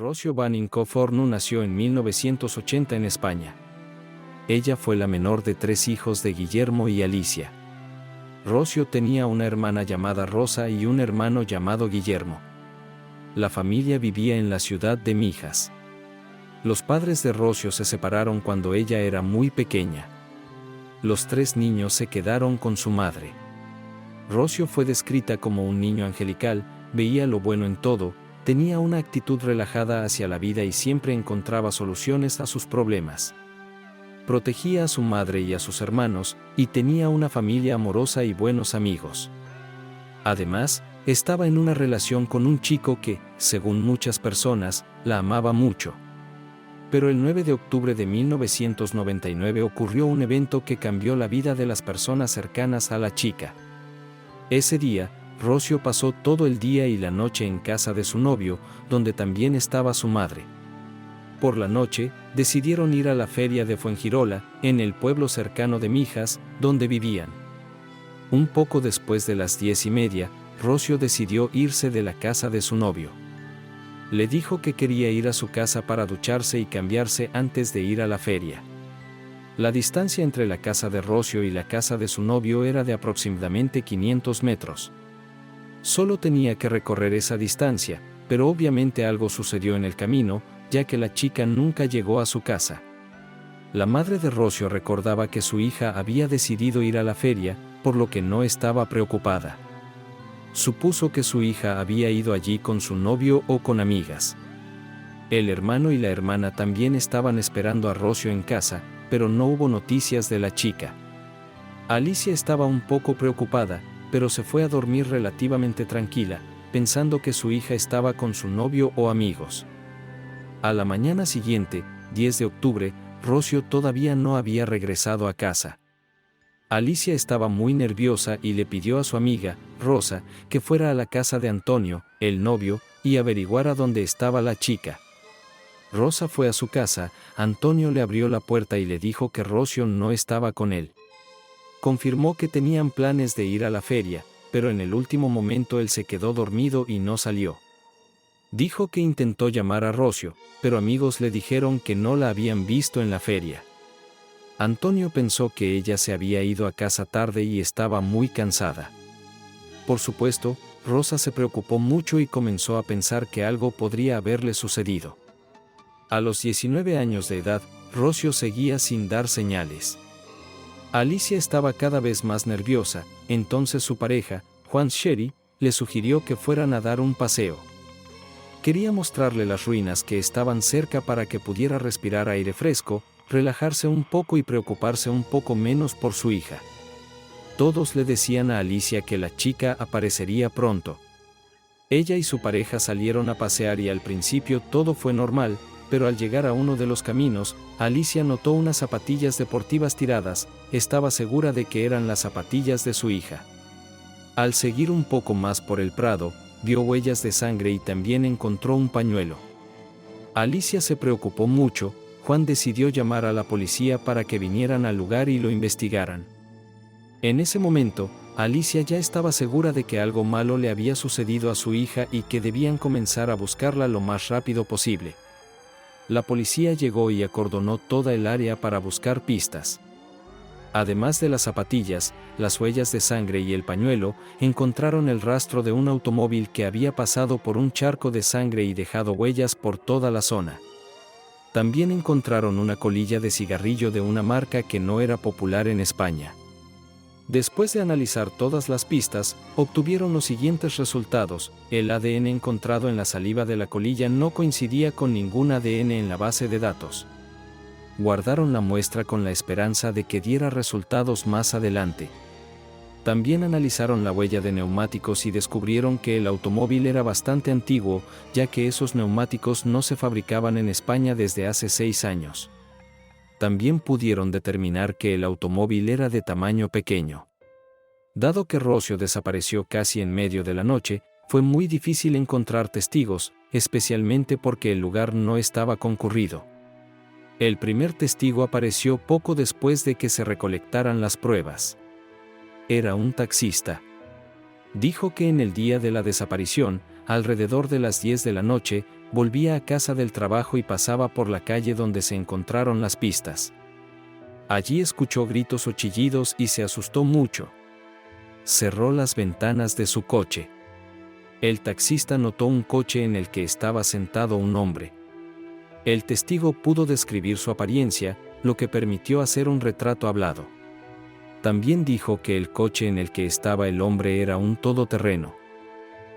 Rocio Baninco-Fornu nació en 1980 en España. Ella fue la menor de 3 hijos de Guillermo y Alicia. Rocio tenía una hermana llamada Rosa y un hermano llamado Guillermo. La familia vivía en la ciudad de Mijas. Los padres de Rocio se separaron cuando ella era muy pequeña. Los 3 niños se quedaron con su madre. Rocio fue descrita como un niño angelical, veía lo bueno en todo, tenía una actitud relajada hacia la vida y siempre encontraba soluciones a sus problemas. Protegía a su madre y a sus hermanos, y tenía una familia amorosa y buenos amigos. Además, estaba en una relación con un chico que, según muchas personas, la amaba mucho. Pero el 9 de octubre de 1999 ocurrió un evento que cambió la vida de las personas cercanas a la chica. Ese día, Rocio pasó todo el día y la noche en casa de su novio, donde también estaba su madre. Por la noche, decidieron ir a la feria de Fuengirola, en el pueblo cercano de Mijas, donde vivían. Un poco después de las 10:30, Rocio decidió irse de la casa de su novio. Le dijo que quería ir a su casa para ducharse y cambiarse antes de ir a la feria. La distancia entre la casa de Rocio y la casa de su novio era de aproximadamente 500 metros. Solo tenía que recorrer esa distancia, pero obviamente algo sucedió en el camino, ya que la chica nunca llegó a su casa. La madre de Rocio recordaba que su hija había decidido ir a la feria, por lo que no estaba preocupada. Supuso que su hija había ido allí con su novio o con amigas. El hermano y la hermana también estaban esperando a Rocio en casa, pero no hubo noticias de la chica. Alicia estaba un poco preocupada, pero se fue a dormir relativamente tranquila, pensando que su hija estaba con su novio o amigos. A la mañana siguiente, 10 de octubre, Rocio todavía no había regresado a casa. Alicia estaba muy nerviosa y le pidió a su amiga, Rosa, que fuera a la casa de Antonio, el novio, y averiguara dónde estaba la chica. Rosa fue a su casa, Antonio le abrió la puerta y le dijo que Rocio no estaba con él. Confirmó que tenían planes de ir a la feria, pero en el último momento él se quedó dormido y no salió. Dijo que intentó llamar a Rocio, pero amigos le dijeron que no la habían visto en la feria. Antonio pensó que ella se había ido a casa tarde y estaba muy cansada. Por supuesto, Rosa se preocupó mucho y comenzó a pensar que algo podría haberle sucedido. A los 19 años de edad, Rocio seguía sin dar señales. Alicia estaba cada vez más nerviosa, entonces su pareja, Juan Sherry, le sugirió que fueran a dar un paseo. Quería mostrarle las ruinas que estaban cerca para que pudiera respirar aire fresco, relajarse un poco y preocuparse un poco menos por su hija. Todos le decían a Alicia que la chica aparecería pronto. Ella y su pareja salieron a pasear y al principio todo fue normal, pero al llegar a uno de los caminos, Alicia notó unas zapatillas deportivas tiradas, estaba segura de que eran las zapatillas de su hija. Al seguir un poco más por el prado, vio huellas de sangre y también encontró un pañuelo. Alicia se preocupó mucho. Juan decidió llamar a la policía para que vinieran al lugar y lo investigaran. En ese momento, Alicia ya estaba segura de que algo malo le había sucedido a su hija y que debían comenzar a buscarla lo más rápido posible. La policía llegó y acordonó toda el área para buscar pistas. Además de las zapatillas, las huellas de sangre y el pañuelo, encontraron el rastro de un automóvil que había pasado por un charco de sangre y dejado huellas por toda la zona. También encontraron una colilla de cigarrillo de una marca que no era popular en España. Después de analizar todas las pistas, obtuvieron los siguientes resultados. El ADN encontrado en la saliva de la colilla no coincidía con ningún ADN en la base de datos. Guardaron la muestra con la esperanza de que diera resultados más adelante. También analizaron la huella de neumáticos y descubrieron que el automóvil era bastante antiguo, ya que esos neumáticos no se fabricaban en España desde hace 6 años. También pudieron determinar que el automóvil era de tamaño pequeño. Dado que Rocio desapareció casi en medio de la noche, fue muy difícil encontrar testigos, especialmente porque el lugar no estaba concurrido. El primer testigo apareció poco después de que se recolectaran las pruebas. Era un taxista. Dijo que en el día de la desaparición, alrededor de las 10 de la noche, volvía a casa del trabajo y pasaba por la calle donde se encontraron las pistas. Allí escuchó gritos o chillidos y se asustó mucho. Cerró las ventanas de su coche. El taxista notó un coche en el que estaba sentado un hombre. El testigo pudo describir su apariencia, lo que permitió hacer un retrato hablado. También dijo que el coche en el que estaba el hombre era un todoterreno.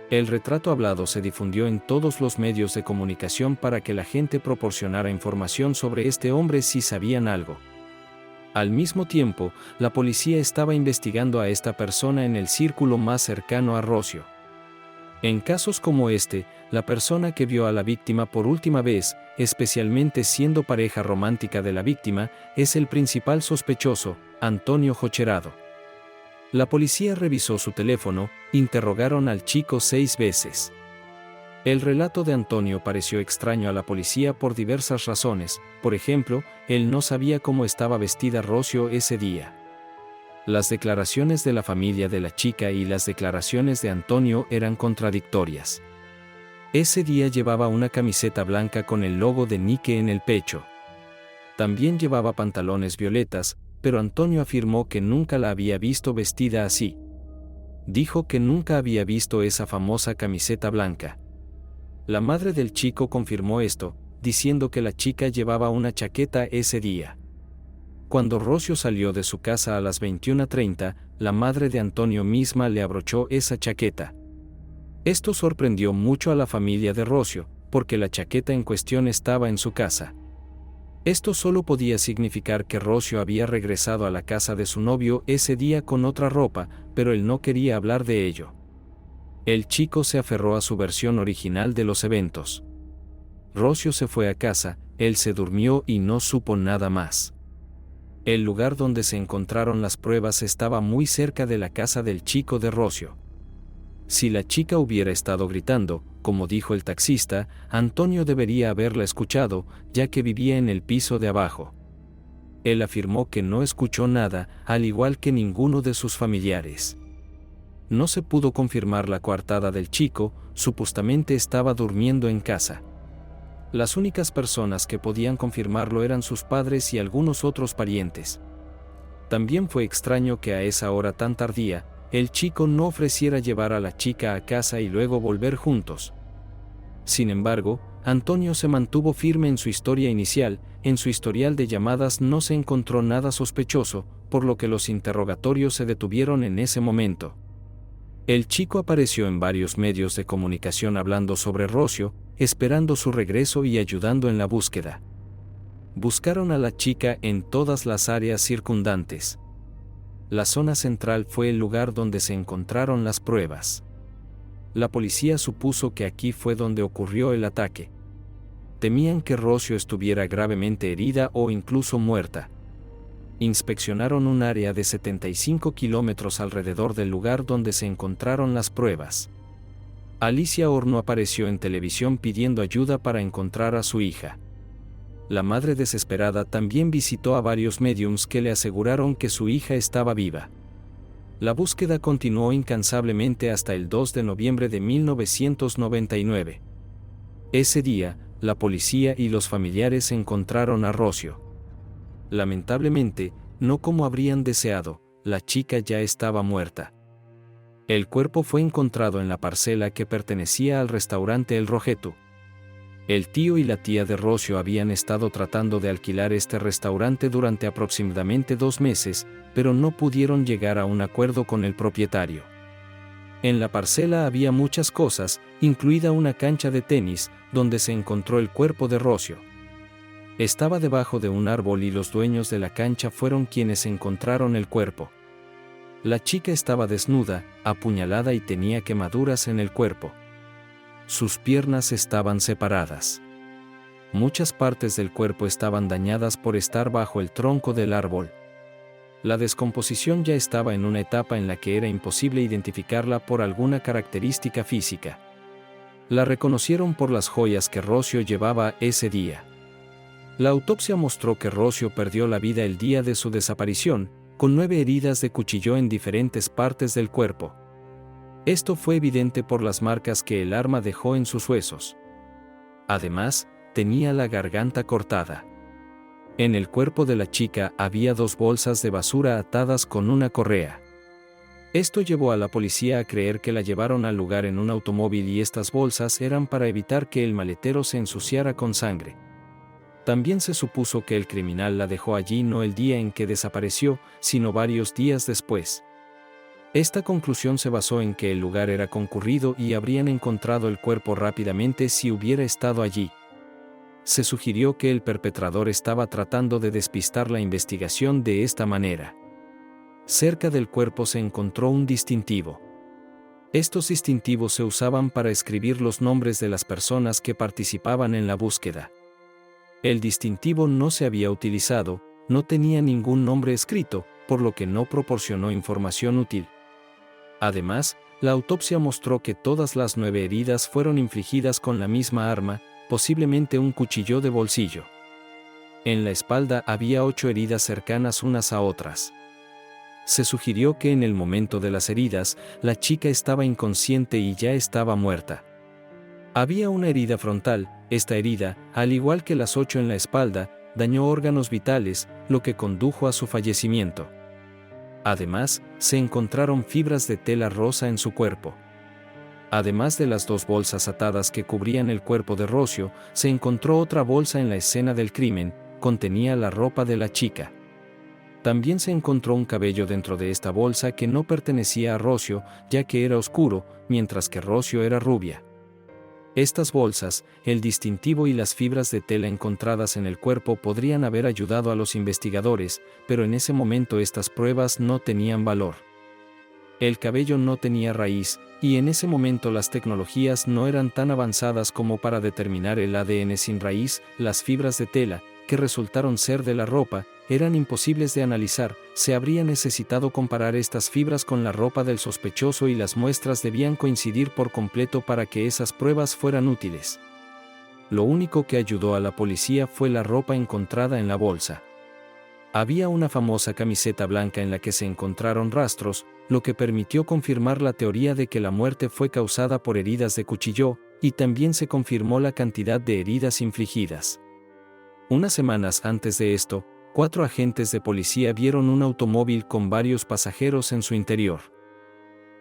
El retrato hablado se difundió en todos los medios de comunicación para que la gente proporcionara información sobre este hombre si sabían algo. Al mismo tiempo, la policía estaba investigando a esta persona en el círculo más cercano a Rocio. En casos como este, la persona que vio a la víctima por última vez, especialmente siendo pareja romántica de la víctima, es el principal sospechoso, Antonio Jocherado. La policía revisó su teléfono, interrogaron al chico 6 veces. El relato de Antonio pareció extraño a la policía por diversas razones. Por ejemplo, él no sabía cómo estaba vestida Rocio ese día. Las declaraciones de la familia de la chica y las declaraciones de Antonio eran contradictorias. Ese día llevaba una camiseta blanca con el logo de Nike en el pecho. También llevaba pantalones violetas, pero Antonio afirmó que nunca la había visto vestida así. Dijo que nunca había visto esa famosa camiseta blanca. La madre del chico confirmó esto, diciendo que la chica llevaba una chaqueta ese día. Cuando Rocio salió de su casa a las 21:30, la madre de Antonio misma le abrochó esa chaqueta. Esto sorprendió mucho a la familia de Rocio, porque la chaqueta en cuestión estaba en su casa. Esto solo podía significar que Rocio había regresado a la casa de su novio ese día con otra ropa, pero él no quería hablar de ello. El chico se aferró a su versión original de los eventos. Rocio se fue a casa, él se durmió y no supo nada más. El lugar donde se encontraron las pruebas estaba muy cerca de la casa del chico de Rocio. Si la chica hubiera estado gritando, como dijo el taxista, Antonio debería haberla escuchado, ya que vivía en el piso de abajo. Él afirmó que no escuchó nada, al igual que ninguno de sus familiares. No se pudo confirmar la coartada del chico, supuestamente estaba durmiendo en casa. Las únicas personas que podían confirmarlo eran sus padres y algunos otros parientes. También fue extraño que a esa hora tan tardía, el chico no ofreciera llevar a la chica a casa y luego volver juntos. Sin embargo, Antonio se mantuvo firme en su historia inicial. En su historial de llamadas no se encontró nada sospechoso, por lo que los interrogatorios se detuvieron en ese momento. El chico apareció en varios medios de comunicación hablando sobre Rocio, esperando su regreso y ayudando en la búsqueda. Buscaron a la chica en todas las áreas circundantes. La zona central fue el lugar donde se encontraron las pruebas. La policía supuso que aquí fue donde ocurrió el ataque. Temían que Rocio estuviera gravemente herida o incluso muerta. Inspeccionaron un área de 75 kilómetros alrededor del lugar donde se encontraron las pruebas. Alicia Horno apareció en televisión pidiendo ayuda para encontrar a su hija. La madre desesperada también visitó a varios médiums que le aseguraron que su hija estaba viva. La búsqueda continuó incansablemente hasta el 2 de noviembre de 1999. Ese día, la policía y los familiares encontraron a Rocio. Lamentablemente, no como habrían deseado, la chica ya estaba muerta. El cuerpo fue encontrado en la parcela que pertenecía al restaurante El Rojeto. El tío y la tía de Rocio habían estado tratando de alquilar este restaurante durante aproximadamente 2 meses, pero no pudieron llegar a un acuerdo con el propietario. En la parcela había muchas cosas, incluida una cancha de tenis, donde se encontró el cuerpo de Rocio. Estaba debajo de un árbol y los dueños de la cancha fueron quienes encontraron el cuerpo. La chica estaba desnuda, apuñalada y tenía quemaduras en el cuerpo. Sus piernas estaban separadas. Muchas partes del cuerpo estaban dañadas por estar bajo el tronco del árbol. La descomposición ya estaba en una etapa en la que era imposible identificarla por alguna característica física. La reconocieron por las joyas que Rocio llevaba ese día. La autopsia mostró que Rocio perdió la vida el día de su desaparición, con 9 heridas de cuchillo en diferentes partes del cuerpo. Esto fue evidente por las marcas que el arma dejó en sus huesos. Además, tenía la garganta cortada. En el cuerpo de la chica había 2 bolsas de basura atadas con una correa. Esto llevó a la policía a creer que la llevaron al lugar en un automóvil y estas bolsas eran para evitar que el maletero se ensuciara con sangre. También se supuso que el criminal la dejó allí no el día en que desapareció, sino varios días después. Esta conclusión se basó en que el lugar era concurrido y habrían encontrado el cuerpo rápidamente si hubiera estado allí. Se sugirió que el perpetrador estaba tratando de despistar la investigación de esta manera. Cerca del cuerpo se encontró un distintivo. Estos distintivos se usaban para escribir los nombres de las personas que participaban en la búsqueda. El distintivo no se había utilizado, no tenía ningún nombre escrito, por lo que no proporcionó información útil. Además, la autopsia mostró que todas las 9 heridas fueron infligidas con la misma arma, posiblemente un cuchillo de bolsillo. En la espalda había 8 heridas cercanas unas a otras. Se sugirió que en el momento de las heridas, la chica estaba inconsciente y ya estaba muerta. Había una herida frontal. Esta herida, al igual que las 8 en la espalda, dañó órganos vitales, lo que condujo a su fallecimiento. Además, se encontraron fibras de tela rosa en su cuerpo. Además de las 2 bolsas atadas que cubrían el cuerpo de Rocio, se encontró otra bolsa en la escena del crimen, contenía la ropa de la chica. También se encontró un cabello dentro de esta bolsa que no pertenecía a Rocio, ya que era oscuro, mientras que Rocio era rubia. Estas bolsas, el distintivo y las fibras de tela encontradas en el cuerpo podrían haber ayudado a los investigadores, pero en ese momento estas pruebas no tenían valor. El cabello no tenía raíz, y en ese momento las tecnologías no eran tan avanzadas como para determinar el ADN sin raíz. Las fibras de tela, que resultaron ser de la ropa, eran imposibles de analizar. Se habría necesitado comparar estas fibras con la ropa del sospechoso y las muestras debían coincidir por completo para que esas pruebas fueran útiles. Lo único que ayudó a la policía fue la ropa encontrada en la bolsa. Había una famosa camiseta blanca en la que se encontraron rastros, lo que permitió confirmar la teoría de que la muerte fue causada por heridas de cuchillo, y también se confirmó la cantidad de heridas infligidas. Unas semanas antes de esto, 4 agentes de policía vieron un automóvil con varios pasajeros en su interior.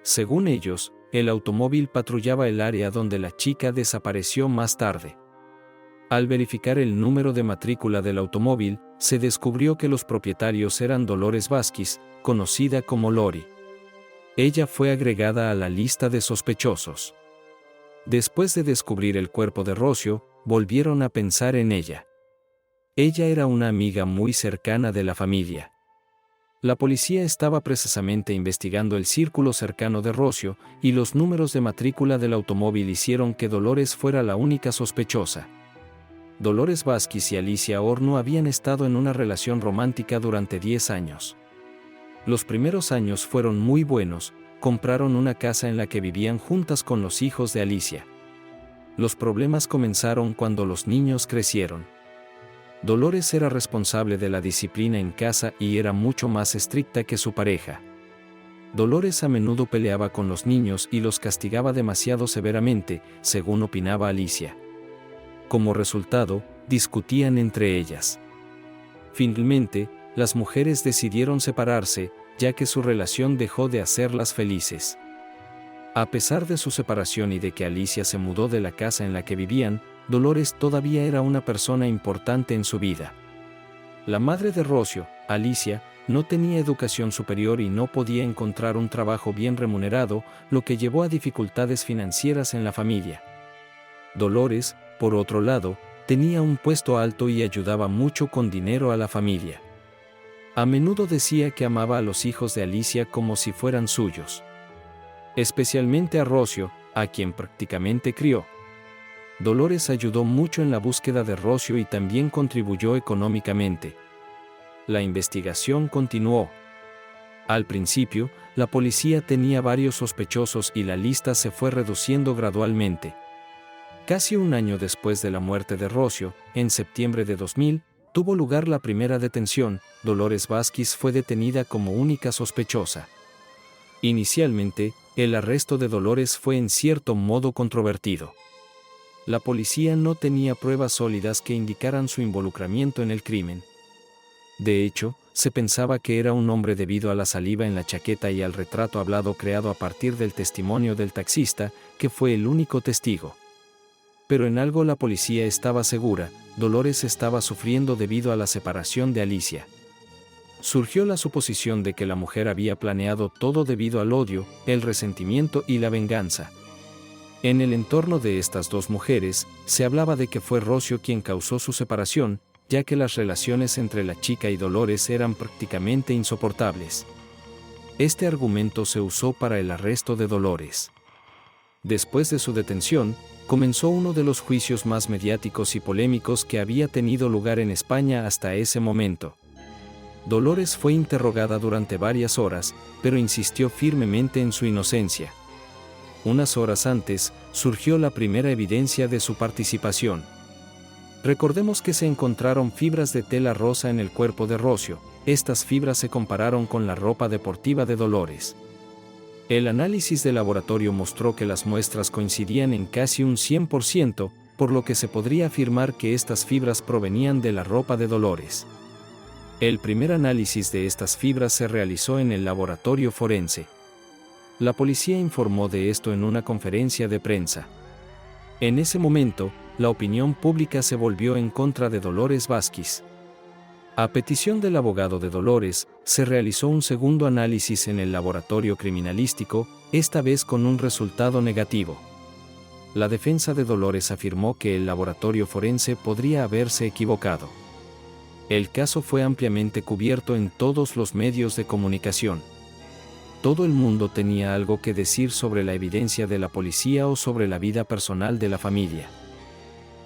Según ellos, el automóvil patrullaba el área donde la chica desapareció más tarde. Al verificar el número de matrícula del automóvil, se descubrió que los propietarios eran Dolores Vázquez, conocida como Lori. Ella fue agregada a la lista de sospechosos. Después de descubrir el cuerpo de Rocio, volvieron a pensar en ella. Ella era una amiga muy cercana de la familia. La policía estaba precisamente investigando el círculo cercano de Rocio, y los números de matrícula del automóvil hicieron que Dolores fuera la única sospechosa. Dolores Vázquez y Alicia Horno habían estado en una relación romántica durante 10 años. Los primeros años fueron muy buenos, compraron una casa en la que vivían juntas con los hijos de Alicia. Los problemas comenzaron cuando los niños crecieron. Dolores era responsable de la disciplina en casa y era mucho más estricta que su pareja. Dolores a menudo peleaba con los niños y los castigaba demasiado severamente, según opinaba Alicia. Como resultado, discutían entre ellas. Finalmente, las mujeres decidieron separarse, ya que su relación dejó de hacerlas felices. A pesar de su separación y de que Alicia se mudó de la casa en la que vivían, Dolores todavía era una persona importante en su vida. La madre de Rocio, Alicia, no tenía educación superior y no podía encontrar un trabajo bien remunerado, lo que llevó a dificultades financieras en la familia. Dolores, por otro lado, tenía un puesto alto y ayudaba mucho con dinero a la familia. A menudo decía que amaba a los hijos de Alicia como si fueran suyos. Especialmente a Rocio, a quien prácticamente crió. Dolores ayudó mucho en la búsqueda de Rocio y también contribuyó económicamente. La investigación continuó. Al principio, la policía tenía varios sospechosos y la lista se fue reduciendo gradualmente. Casi un año después de la muerte de Rocio, en septiembre de 2000, tuvo lugar la primera detención. Dolores Vázquez fue detenida como única sospechosa. Inicialmente, el arresto de Dolores fue en cierto modo controvertido. La policía no tenía pruebas sólidas que indicaran su involucramiento en el crimen. De hecho, se pensaba que era un hombre debido a la saliva en la chaqueta y al retrato hablado creado a partir del testimonio del taxista, que fue el único testigo. Pero en algo la policía estaba segura: Dolores estaba sufriendo debido a la separación de Alicia. Surgió la suposición de que la mujer había planeado todo debido al odio, el resentimiento y la venganza. En el entorno de estas dos mujeres, se hablaba de que fue Rocio quien causó su separación, ya que las relaciones entre la chica y Dolores eran prácticamente insoportables. Este argumento se usó para el arresto de Dolores. Después de su detención, comenzó uno de los juicios más mediáticos y polémicos que había tenido lugar en España hasta ese momento. Dolores fue interrogada durante varias horas, pero insistió firmemente en su inocencia. Unas horas antes, surgió la primera evidencia de su participación. Recordemos que se encontraron fibras de tela rosa en el cuerpo de Rocio. Estas fibras se compararon con la ropa deportiva de Dolores. El análisis de laboratorio mostró que las muestras coincidían en casi un 100%, por lo que se podría afirmar que estas fibras provenían de la ropa de Dolores. El primer análisis de estas fibras se realizó en el laboratorio forense. La policía informó de esto en una conferencia de prensa. En ese momento, la opinión pública se volvió en contra de Dolores Vázquez. A petición del abogado de Dolores, se realizó un segundo análisis en el laboratorio criminalístico, esta vez con un resultado negativo. La defensa de Dolores afirmó que el laboratorio forense podría haberse equivocado. El caso fue ampliamente cubierto en todos los medios de comunicación. Todo el mundo tenía algo que decir sobre la evidencia de la policía o sobre la vida personal de la familia.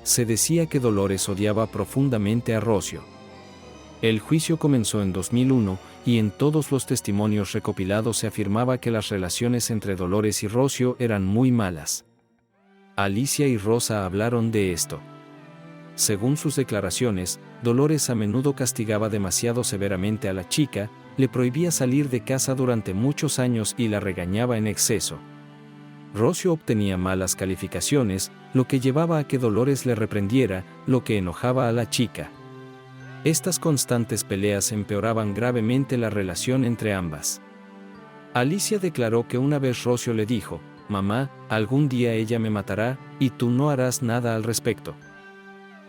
Se decía que Dolores odiaba profundamente a Rocio. El juicio comenzó en 2001, y en todos los testimonios recopilados se afirmaba que las relaciones entre Dolores y Rocio eran muy malas. Alicia y Rosa hablaron de esto. Según sus declaraciones, Dolores a menudo castigaba demasiado severamente a la chica, le prohibía salir de casa durante muchos años y la regañaba en exceso. Rocio obtenía malas calificaciones, lo que llevaba a que Dolores le reprendiera, lo que enojaba a la chica. Estas constantes peleas empeoraban gravemente la relación entre ambas. Alicia declaró que una vez Rocio le dijo: «Mamá, algún día ella me matará, y tú no harás nada al respecto».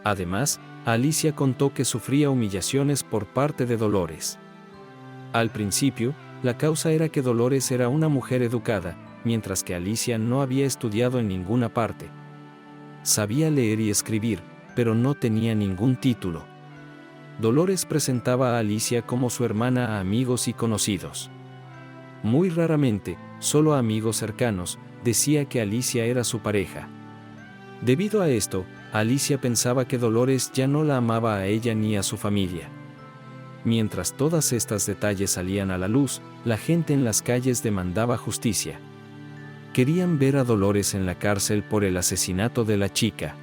Además, Alicia contó que sufría humillaciones por parte de Dolores. Al principio, la causa era que Dolores era una mujer educada, mientras que Alicia no había estudiado en ninguna parte. Sabía leer y escribir, pero no tenía ningún título. Dolores presentaba a Alicia como su hermana a amigos y conocidos. Muy raramente, solo a amigos cercanos, decía que Alicia era su pareja. Debido a esto, Alicia pensaba que Dolores ya no la amaba a ella ni a su familia. Mientras todos estos detalles salían a la luz, la gente en las calles demandaba justicia. Querían ver a Dolores en la cárcel por el asesinato de la chica.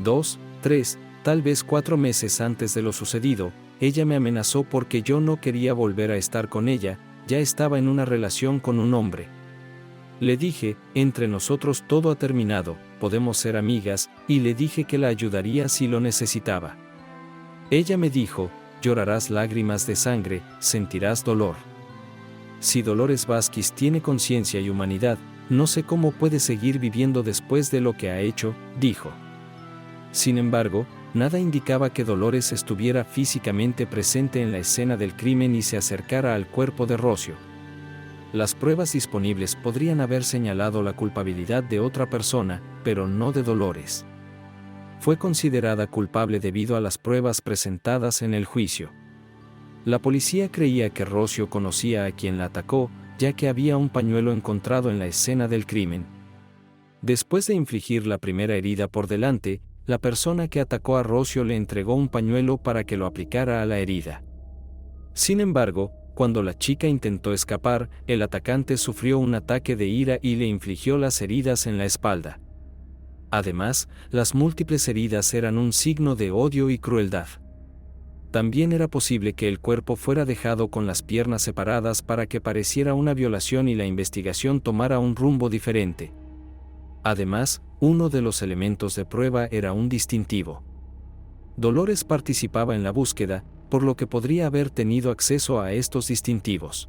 2, 3, tal vez 4 meses antes de lo sucedido, ella me amenazó porque yo no quería volver a estar con ella, ya estaba en una relación con un hombre. Le dije: entre nosotros todo ha terminado, podemos ser amigas, y le dije que la ayudaría si lo necesitaba. Ella me dijo: llorarás lágrimas de sangre, sentirás dolor. Si Dolores Vázquez tiene conciencia y humanidad, no sé cómo puede seguir viviendo después de lo que ha hecho, dijo. Sin embargo, nada indicaba que Dolores estuviera físicamente presente en la escena del crimen y se acercara al cuerpo de Rocio. Las pruebas disponibles podrían haber señalado la culpabilidad de otra persona, pero no de Dolores. Fue considerada culpable debido a las pruebas presentadas en el juicio. La policía creía que Rocio conocía a quien la atacó, ya que había un pañuelo encontrado en la escena del crimen. Después de infligir la primera herida por delante, la persona que atacó a Rocio le entregó un pañuelo para que lo aplicara a la herida. Sin embargo, cuando la chica intentó escapar, el atacante sufrió un ataque de ira y le infligió las heridas en la espalda. Además, las múltiples heridas eran un signo de odio y crueldad. También era posible que el cuerpo fuera dejado con las piernas separadas para que pareciera una violación y la investigación tomara un rumbo diferente. Además, uno de los elementos de prueba era un distintivo. Dolores participaba en la búsqueda, por lo que podría haber tenido acceso a estos distintivos.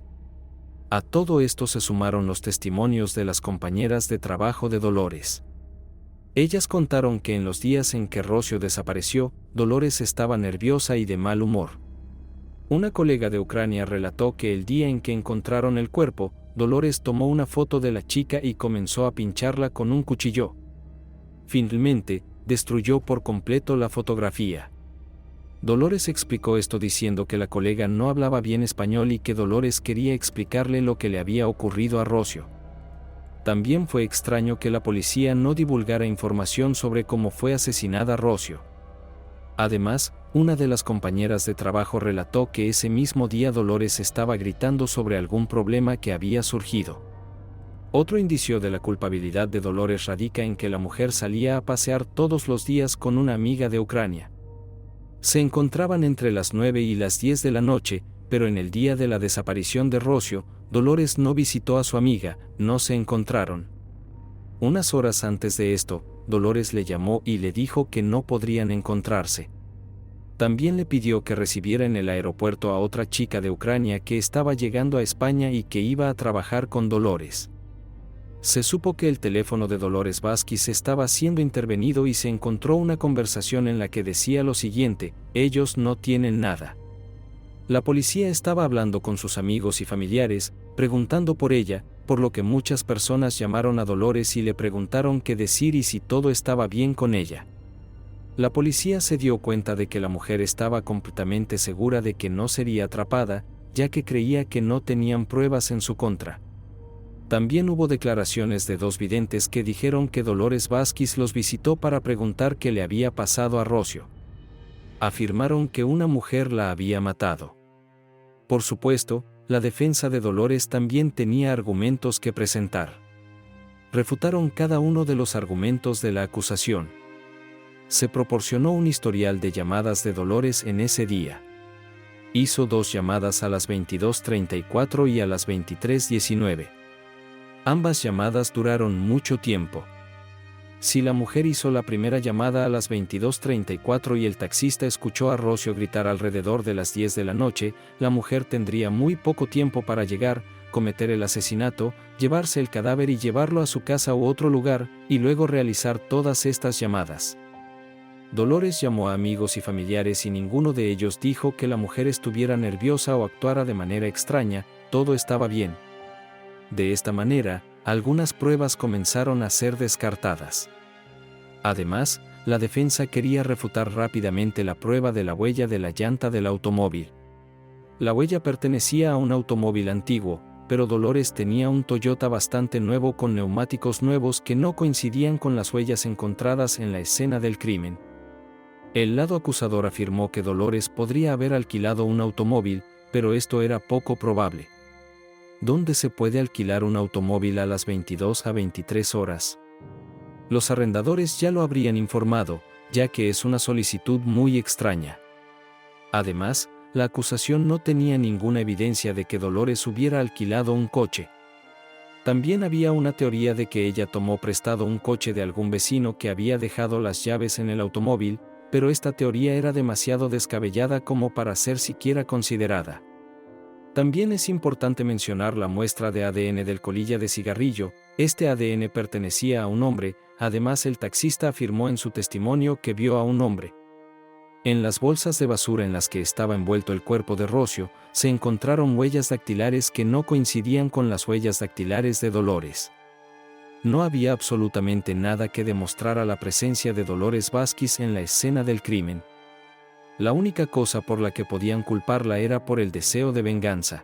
A todo esto se sumaron los testimonios de las compañeras de trabajo de Dolores. Ellas contaron que en los días en que Rocio desapareció, Dolores estaba nerviosa y de mal humor. Una colega de Ucrania relató que el día en que encontraron el cuerpo, Dolores tomó una foto de la chica y comenzó a pincharla con un cuchillo. Finalmente, destruyó por completo la fotografía. Dolores explicó esto diciendo que la colega no hablaba bien español y que Dolores quería explicarle lo que le había ocurrido a Rocio. También fue extraño que la policía no divulgara información sobre cómo fue asesinada Rocio. Además, una de las compañeras de trabajo relató que ese mismo día Dolores estaba gritando sobre algún problema que había surgido. Otro indicio de la culpabilidad de Dolores radica en que la mujer salía a pasear todos los días con una amiga de Ucrania. Se encontraban entre las 9 y las 10 de la noche, pero en el día de la desaparición de Rocio, Dolores no visitó a su amiga, no se encontraron. Unas horas antes de esto, Dolores le llamó y le dijo que no podrían encontrarse. También le pidió que recibiera en el aeropuerto a otra chica de Ucrania que estaba llegando a España y que iba a trabajar con Dolores. Se supo que el teléfono de Dolores Vázquez estaba siendo intervenido y se encontró una conversación en la que decía lo siguiente: ellos no tienen nada. La policía estaba hablando con sus amigos y familiares, preguntando por ella, por lo que muchas personas llamaron a Dolores y le preguntaron qué decir y si todo estaba bien con ella. La policía se dio cuenta de que la mujer estaba completamente segura de que no sería atrapada, ya que creía que no tenían pruebas en su contra. También hubo declaraciones de dos videntes que dijeron que Dolores Vázquez los visitó para preguntar qué le había pasado a Rocio. Afirmaron que una mujer la había matado. Por supuesto, la defensa de Dolores también tenía argumentos que presentar. Refutaron cada uno de los argumentos de la acusación. Se proporcionó un historial de llamadas de Dolores en ese día. Hizo 2 llamadas a las 22:34 y a las 23:19. Ambas llamadas duraron mucho tiempo. Si la mujer hizo la primera llamada a las 22:34 y el taxista escuchó a Rocio gritar alrededor de las 10 de la noche, la mujer tendría muy poco tiempo para llegar, cometer el asesinato, llevarse el cadáver y llevarlo a su casa u otro lugar, y luego realizar todas estas llamadas. Dolores llamó a amigos y familiares y ninguno de ellos dijo que la mujer estuviera nerviosa o actuara de manera extraña, todo estaba bien. De esta manera, algunas pruebas comenzaron a ser descartadas. Además, la defensa quería refutar rápidamente la prueba de la huella de la llanta del automóvil. La huella pertenecía a un automóvil antiguo, pero Dolores tenía un Toyota bastante nuevo con neumáticos nuevos que no coincidían con las huellas encontradas en la escena del crimen. El lado acusador afirmó que Dolores podría haber alquilado un automóvil, pero esto era poco probable. ¿Dónde se puede alquilar un automóvil a las 22 a 23 horas? Los arrendadores ya lo habrían informado, ya que es una solicitud muy extraña. Además, la acusación no tenía ninguna evidencia de que Dolores hubiera alquilado un coche. También había una teoría de que ella tomó prestado un coche de algún vecino que había dejado las llaves en el automóvil, pero esta teoría era demasiado descabellada como para ser siquiera considerada. También es importante mencionar la muestra de ADN del colilla de cigarrillo. Este ADN pertenecía a un hombre, además el taxista afirmó en su testimonio que vio a un hombre. En las bolsas de basura en las que estaba envuelto el cuerpo de Rocio, se encontraron huellas dactilares que no coincidían con las huellas dactilares de Dolores. No había absolutamente nada que demostrara la presencia de Dolores Vázquez en la escena del crimen. La única cosa por la que podían culparla era por el deseo de venganza.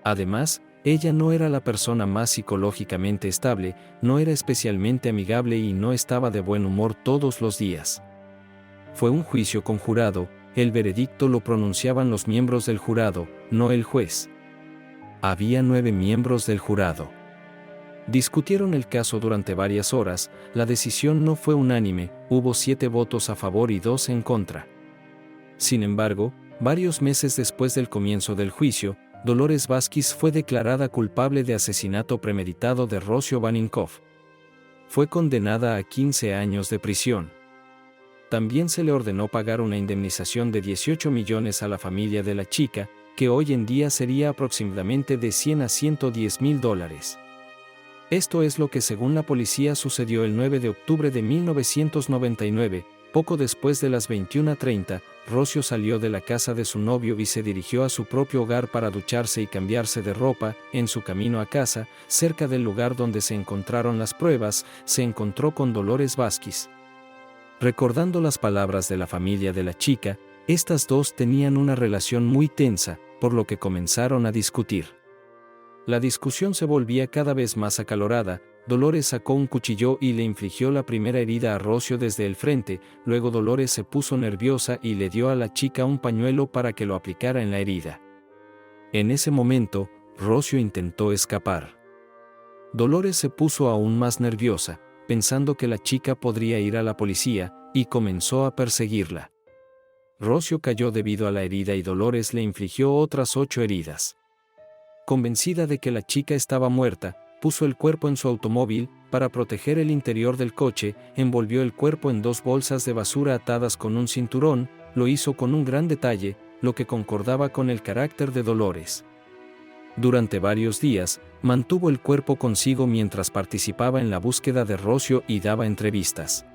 Además, ella no era la persona más psicológicamente estable, no era especialmente amigable y no estaba de buen humor todos los días. Fue un juicio conjurado, el veredicto lo pronunciaban los miembros del jurado, no el juez. Había 9 miembros del jurado. Discutieron el caso durante varias horas, la decisión no fue unánime, hubo 7 votos a favor y 2 en contra. Sin embargo, varios meses después del comienzo del juicio, Dolores Vázquez fue declarada culpable de asesinato premeditado de Rocio Vaninkoff. Fue condenada a 15 años de prisión. También se le ordenó pagar una indemnización de 18 millones a la familia de la chica, que hoy en día sería aproximadamente de 100 a 110 mil dólares. Esto es lo que según la policía sucedió el 9 de octubre de 1999, poco después de las 21:30, Rocio salió de la casa de su novio y se dirigió a su propio hogar para ducharse y cambiarse de ropa. En su camino a casa, cerca del lugar donde se encontraron las pruebas, se encontró con Dolores Vázquez. Recordando las palabras de la familia de la chica, estas dos tenían una relación muy tensa, por lo que comenzaron a discutir. La discusión se volvía cada vez más acalorada. Dolores sacó un cuchillo y le infligió la primera herida a Rocio desde el frente. Luego Dolores se puso nerviosa y le dio a la chica un pañuelo para que lo aplicara en la herida. En ese momento, Rocio intentó escapar. Dolores se puso aún más nerviosa, pensando que la chica podría ir a la policía, y comenzó a perseguirla. Rocio cayó debido a la herida y Dolores le infligió otras 8 heridas. Convencida de que la chica estaba muerta, puso el cuerpo en su automóvil. Para proteger el interior del coche, envolvió el cuerpo en 2 bolsas de basura atadas con un cinturón. Lo hizo con un gran detalle, lo que concordaba con el carácter de Dolores. Durante varios días, mantuvo el cuerpo consigo mientras participaba en la búsqueda de Rocio y daba entrevistas.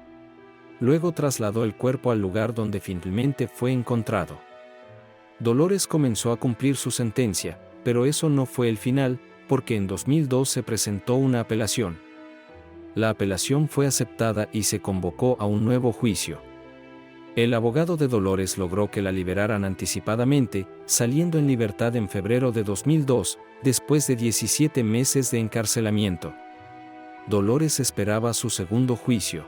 Luego trasladó el cuerpo al lugar donde finalmente fue encontrado. Dolores comenzó a cumplir su sentencia, pero eso no fue el final, porque en 2002 se presentó una apelación. La apelación fue aceptada y se convocó a un nuevo juicio. El abogado de Dolores logró que la liberaran anticipadamente, saliendo en libertad en febrero de 2002, después de 17 meses de encarcelamiento. Dolores esperaba su segundo juicio.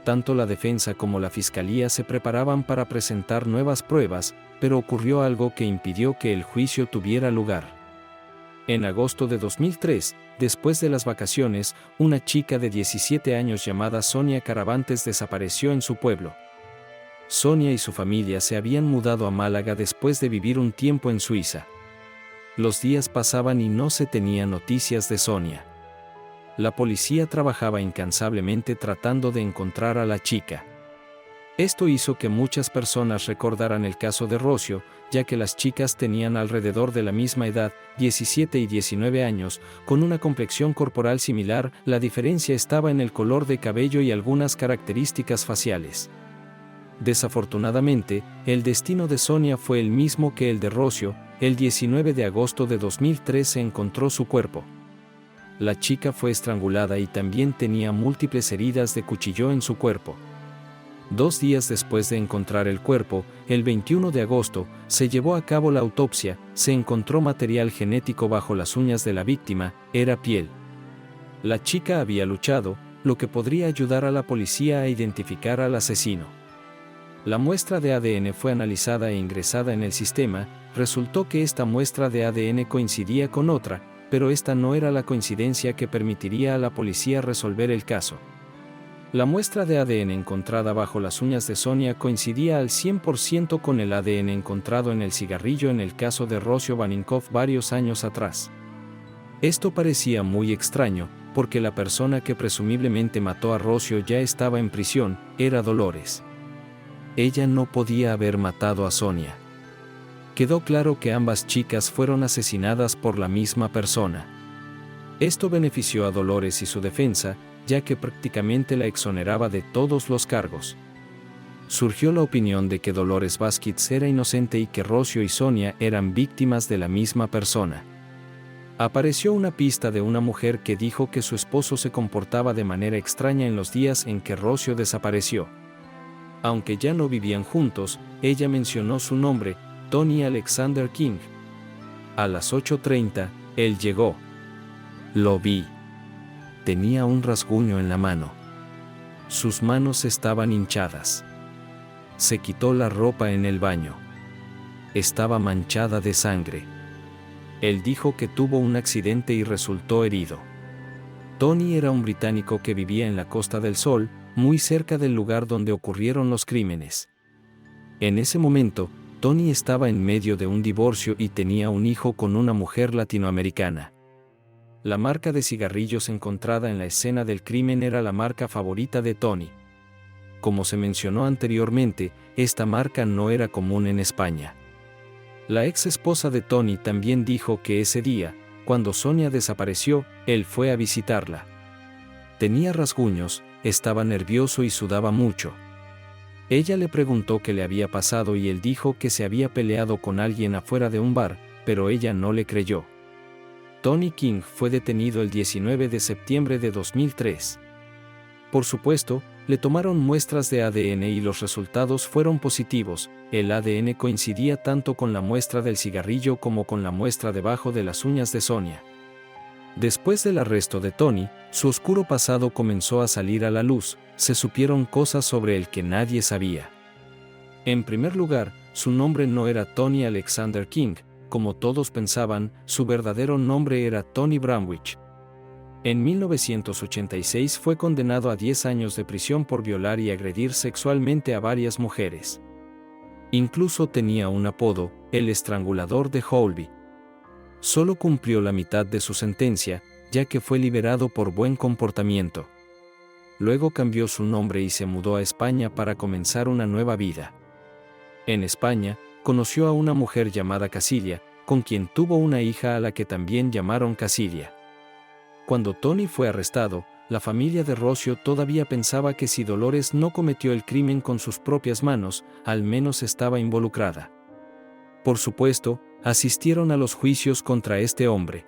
Tanto la defensa como la fiscalía se preparaban para presentar nuevas pruebas, pero ocurrió algo que impidió que el juicio tuviera lugar. En agosto de 2003, después de las vacaciones, una chica de 17 años llamada Sonia Caravantes desapareció en su pueblo. Sonia y su familia se habían mudado a Málaga después de vivir un tiempo en Suiza. Los días pasaban y no se tenía noticias de Sonia. La policía trabajaba incansablemente tratando de encontrar a la chica. Esto hizo que muchas personas recordaran el caso de Rocio, ya que las chicas tenían alrededor de la misma edad, 17 y 19 años, con una complexión corporal similar. La diferencia estaba en el color de cabello y algunas características faciales. Desafortunadamente, el destino de Sonia fue el mismo que el de Rocio. El 19 de agosto de 2003 se encontró su cuerpo. La chica fue estrangulada y también tenía múltiples heridas de cuchillo en su cuerpo. 2 días después de encontrar el cuerpo, el 21 de agosto, se llevó a cabo la autopsia. Se encontró material genético bajo las uñas de la víctima, era piel. La chica había luchado, lo que podría ayudar a la policía a identificar al asesino. La muestra de ADN fue analizada e ingresada en el sistema. Resultó que esta muestra de ADN coincidía con otra, pero esta no era la coincidencia que permitiría a la policía resolver el caso. La muestra de ADN encontrada bajo las uñas de Sonia coincidía al 100% con el ADN encontrado en el cigarrillo en el caso de Rocio Vaninkoff varios años atrás. Esto parecía muy extraño, porque la persona que presumiblemente mató a Rocio ya estaba en prisión, era Dolores. Ella no podía haber matado a Sonia. Quedó claro que ambas chicas fueron asesinadas por la misma persona. Esto benefició a Dolores y su defensa, ya que prácticamente la exoneraba de todos los cargos. Surgió la opinión de que Dolores Vázquez era inocente y que Rocio y Sonia eran víctimas de la misma persona. Apareció una pista de una mujer que dijo que su esposo se comportaba de manera extraña en los días en que Rocio desapareció. Aunque ya no vivían juntos, ella mencionó su nombre, Tony Alexander King. A las 8:30, él llegó. Lo vi. Tenía un rasguño en la mano. Sus manos estaban hinchadas. Se quitó la ropa en el baño. Estaba manchada de sangre. Él dijo que tuvo un accidente y resultó herido. Tony era un británico que vivía en la Costa del Sol, muy cerca del lugar donde ocurrieron los crímenes. En ese momento, Tony estaba en medio de un divorcio y tenía un hijo con una mujer latinoamericana. La marca de cigarrillos encontrada en la escena del crimen era la marca favorita de Tony. Como se mencionó anteriormente, esta marca no era común en España. La ex esposa de Tony también dijo que ese día, cuando Sonia desapareció, él fue a visitarla. Tenía rasguños, estaba nervioso y sudaba mucho. Ella le preguntó qué le había pasado y él dijo que se había peleado con alguien afuera de un bar, pero ella no le creyó. Tony King fue detenido el 19 de septiembre de 2003. Por supuesto, le tomaron muestras de ADN y los resultados fueron positivos. El ADN coincidía tanto con la muestra del cigarrillo como con la muestra debajo de las uñas de Sonia. Después del arresto de Tony, su oscuro pasado comenzó a salir a la luz, se supieron cosas sobre él que nadie sabía. En primer lugar, su nombre no era Tony Alexander King, como todos pensaban, su verdadero nombre era Tony Bramwich. En 1986 fue condenado a 10 años de prisión por violar y agredir sexualmente a varias mujeres. Incluso tenía un apodo, el estrangulador de Holby. Solo cumplió la mitad de su sentencia, ya que fue liberado por buen comportamiento. Luego cambió su nombre y se mudó a España para comenzar una nueva vida. En España, conoció a una mujer llamada Casilia, con quien tuvo una hija a la que también llamaron Casilia. Cuando Tony fue arrestado, la familia de Rocio todavía pensaba que si Dolores no cometió el crimen con sus propias manos, al menos estaba involucrada. Por supuesto, asistieron a los juicios contra este hombre.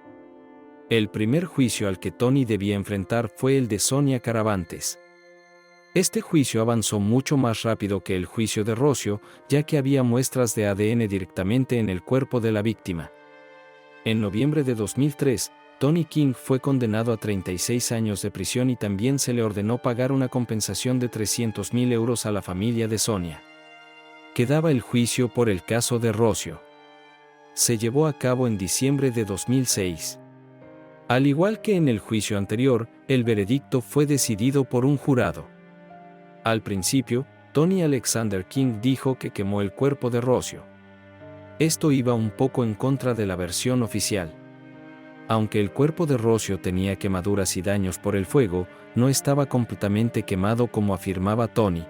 El primer juicio al que Tony debía enfrentar fue el de Sonia Caravantes. Este juicio avanzó mucho más rápido que el juicio de Rocio, ya que había muestras de ADN directamente en el cuerpo de la víctima. En noviembre de 2003, Tony King fue condenado a 36 años de prisión y también se le ordenó pagar una compensación de 300.000 euros a la familia de Sonia. Quedaba el juicio por el caso de Rocio. Se llevó a cabo en diciembre de 2006. Al igual que en el juicio anterior, el veredicto fue decidido por un jurado. Al principio, Tony Alexander King dijo que quemó el cuerpo de Rocio. Esto iba un poco en contra de la versión oficial. Aunque el cuerpo de Rocio tenía quemaduras y daños por el fuego, no estaba completamente quemado como afirmaba Tony.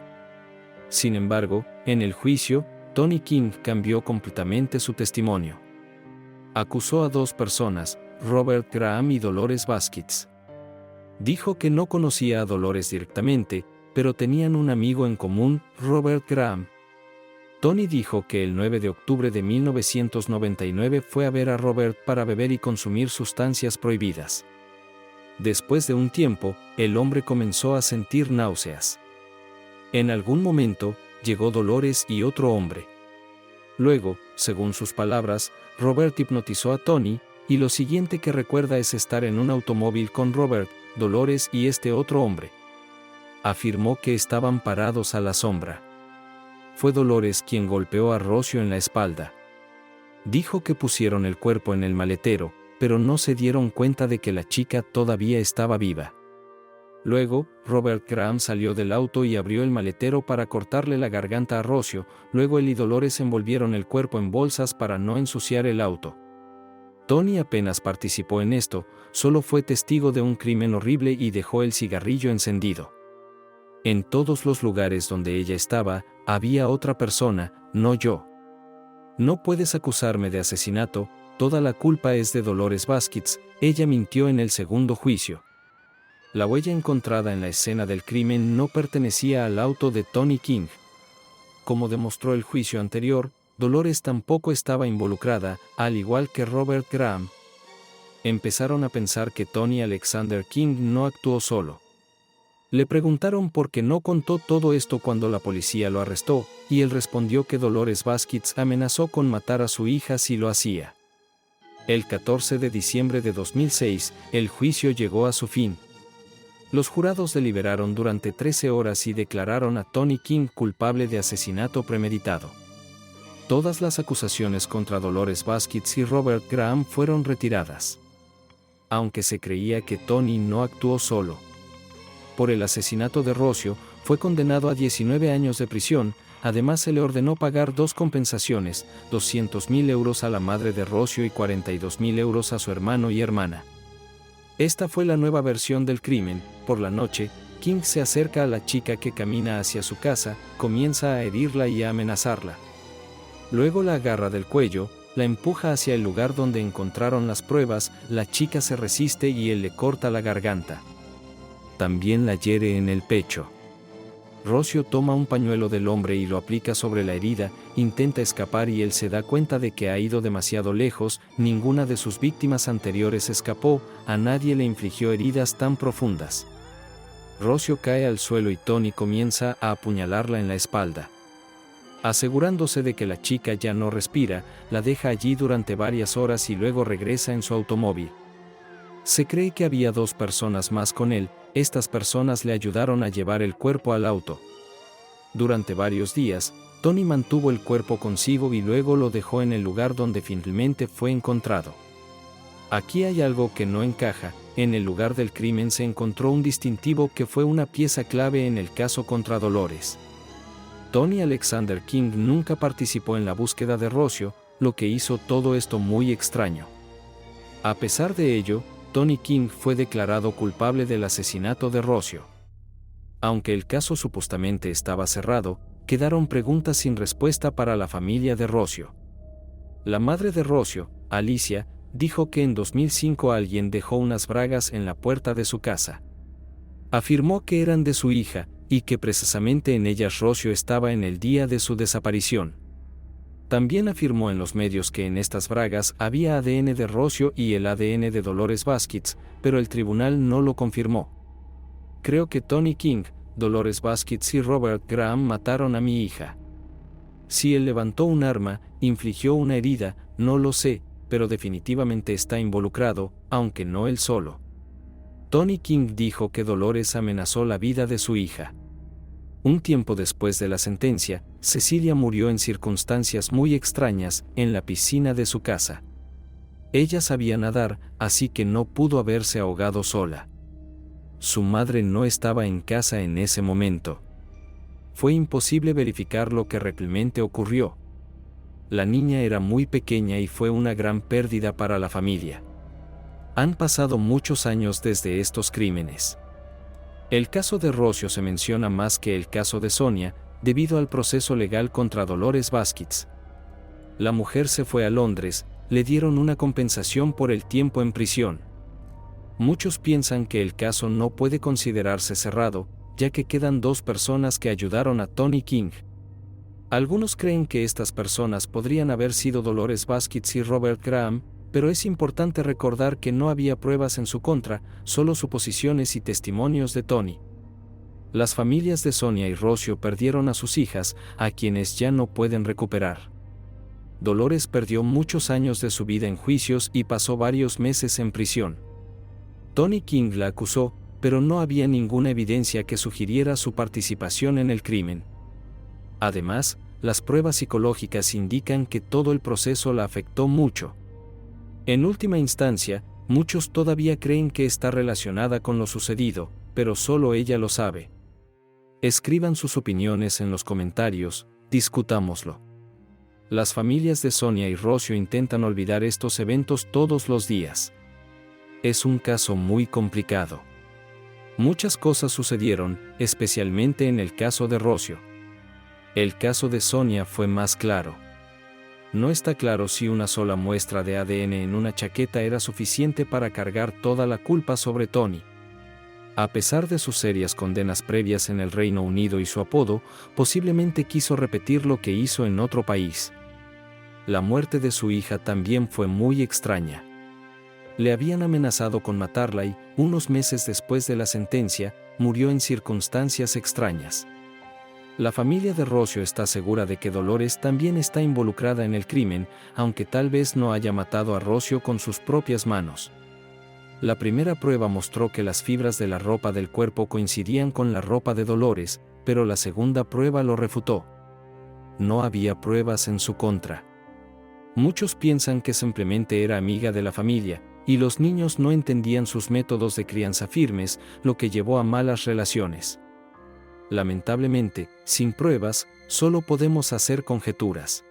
Sin embargo, en el juicio, Tony King cambió completamente su testimonio. Acusó a dos personas, Robert Graham y Dolores Baskets. Dijo que no conocía a Dolores directamente, pero tenían un amigo en común, Robert Graham. Tony dijo que el 9 de octubre de 1999 fue a ver a Robert para beber y consumir sustancias prohibidas. Después de un tiempo, el hombre comenzó a sentir náuseas. En algún momento, llegó Dolores y otro hombre. Luego, según sus palabras, Robert hipnotizó a Tony, y lo siguiente que recuerda es estar en un automóvil con Robert, Dolores y este otro hombre. Afirmó que estaban parados a la sombra. Fue Dolores quien golpeó a Rocio en la espalda. Dijo que pusieron el cuerpo en el maletero, pero no se dieron cuenta de que la chica todavía estaba viva. Luego, Robert Graham salió del auto y abrió el maletero para cortarle la garganta a Rocio, luego él y Dolores envolvieron el cuerpo en bolsas para no ensuciar el auto. Tony apenas participó en esto, solo fue testigo de un crimen horrible y dejó el cigarrillo encendido. En todos los lugares donde ella estaba, había otra persona, no yo. No puedes acusarme de asesinato, toda la culpa es de Dolores Baskets, ella mintió en el segundo juicio. La huella encontrada en la escena del crimen no pertenecía al auto de Tony King. Como demostró el juicio anterior, Dolores tampoco estaba involucrada, al igual que Robert Graham. Empezaron a pensar que Tony Alexander King no actuó solo. Le preguntaron por qué no contó todo esto cuando la policía lo arrestó, y él respondió que Dolores Baskets amenazó con matar a su hija si lo hacía. El 14 de diciembre de 2006, el juicio llegó a su fin. Los jurados deliberaron durante 13 horas y declararon a Tony King culpable de asesinato premeditado. Todas las acusaciones contra Dolores Baskets y Robert Graham fueron retiradas. Aunque se creía que Tony no actuó solo. Por el asesinato de Rocio, fue condenado a 19 años de prisión, además se le ordenó pagar dos compensaciones, 200.000 euros a la madre de Rocio y 42.000 euros a su hermano y hermana. Esta fue la nueva versión del crimen. Por la noche, King se acerca a la chica que camina hacia su casa, comienza a herirla y a amenazarla. Luego la agarra del cuello, la empuja hacia el lugar donde encontraron las pruebas, la chica se resiste y él le corta la garganta. También la hiere en el pecho. Rocio toma un pañuelo del hombre y lo aplica sobre la herida, intenta escapar y él se da cuenta de que ha ido demasiado lejos, ninguna de sus víctimas anteriores escapó, a nadie le infligió heridas tan profundas. Rocio cae al suelo y Tony comienza a apuñalarla en la espalda. Asegurándose de que la chica ya no respira, la deja allí durante varias horas y luego regresa en su automóvil. Se cree que había 2 personas más con él. Estas personas le ayudaron a llevar el cuerpo al auto. Durante varios días, Tony mantuvo el cuerpo consigo y luego lo dejó en el lugar donde finalmente fue encontrado. Aquí hay algo que no encaja. En el lugar del crimen se encontró un distintivo que fue una pieza clave en el caso contra Dolores. Tony Alexander King nunca participó en la búsqueda de Rocio, lo que hizo todo esto muy extraño. A pesar de ello, Tony King fue declarado culpable del asesinato de Rocio. Aunque el caso supuestamente estaba cerrado, quedaron preguntas sin respuesta para la familia de Rocio. La madre de Rocio, Alicia, dijo que en 2005 alguien dejó unas bragas en la puerta de su casa. Afirmó que eran de su hija, y que precisamente en ellas Rocio estaba en el día de su desaparición. También afirmó en los medios que en estas bragas había ADN de Rocio y el ADN de Dolores Baskets, pero el tribunal no lo confirmó. Creo que Tony King, Dolores Baskets y Robert Graham mataron a mi hija. Si él levantó un arma, infligió una herida, no lo sé, pero definitivamente está involucrado, aunque no él solo. Tony King dijo que Dolores amenazó la vida de su hija. Un tiempo después de la sentencia, Cecilia murió en circunstancias muy extrañas, en la piscina de su casa. Ella sabía nadar, así que no pudo haberse ahogado sola. Su madre no estaba en casa en ese momento. Fue imposible verificar lo que realmente ocurrió. La niña era muy pequeña y fue una gran pérdida para la familia. Han pasado muchos años desde estos crímenes. El caso de Rocio se menciona más que el caso de Sonia, debido al proceso legal contra Dolores Baskets. La mujer se fue a Londres, le dieron una compensación por el tiempo en prisión. Muchos piensan que el caso no puede considerarse cerrado, ya que quedan 2 personas que ayudaron a Tony King. Algunos creen que estas personas podrían haber sido Dolores Baskets y Robert Graham, pero es importante recordar que no había pruebas en su contra, solo suposiciones y testimonios de Tony. Las familias de Sonia y Rocio perdieron a sus hijas, a quienes ya no pueden recuperar. Dolores perdió muchos años de su vida en juicios y pasó varios meses en prisión. Tony King la acusó, pero no había ninguna evidencia que sugiriera su participación en el crimen. Además, las pruebas psicológicas indican que todo el proceso la afectó mucho. En última instancia, muchos todavía creen que está relacionada con lo sucedido, pero solo ella lo sabe. Escriban sus opiniones en los comentarios, discutámoslo. Las familias de Sonia y Rocio intentan olvidar estos eventos todos los días. Es un caso muy complicado. Muchas cosas sucedieron, especialmente en el caso de Rocio. El caso de Sonia fue más claro. No está claro si una sola muestra de ADN en una chaqueta era suficiente para cargar toda la culpa sobre Tony. A pesar de sus serias condenas previas en el Reino Unido y su apodo, posiblemente quiso repetir lo que hizo en otro país. La muerte de su hija también fue muy extraña. Le habían amenazado con matarla y, unos meses después de la sentencia, murió en circunstancias extrañas. La familia de Rocio está segura de que Dolores también está involucrada en el crimen, aunque tal vez no haya matado a Rocio con sus propias manos. La primera prueba mostró que las fibras de la ropa del cuerpo coincidían con la ropa de Dolores, pero la segunda prueba lo refutó. No había pruebas en su contra. Muchos piensan que simplemente era amiga de la familia, y los niños no entendían sus métodos de crianza firmes, lo que llevó a malas relaciones. Lamentablemente, sin pruebas, solo podemos hacer conjeturas.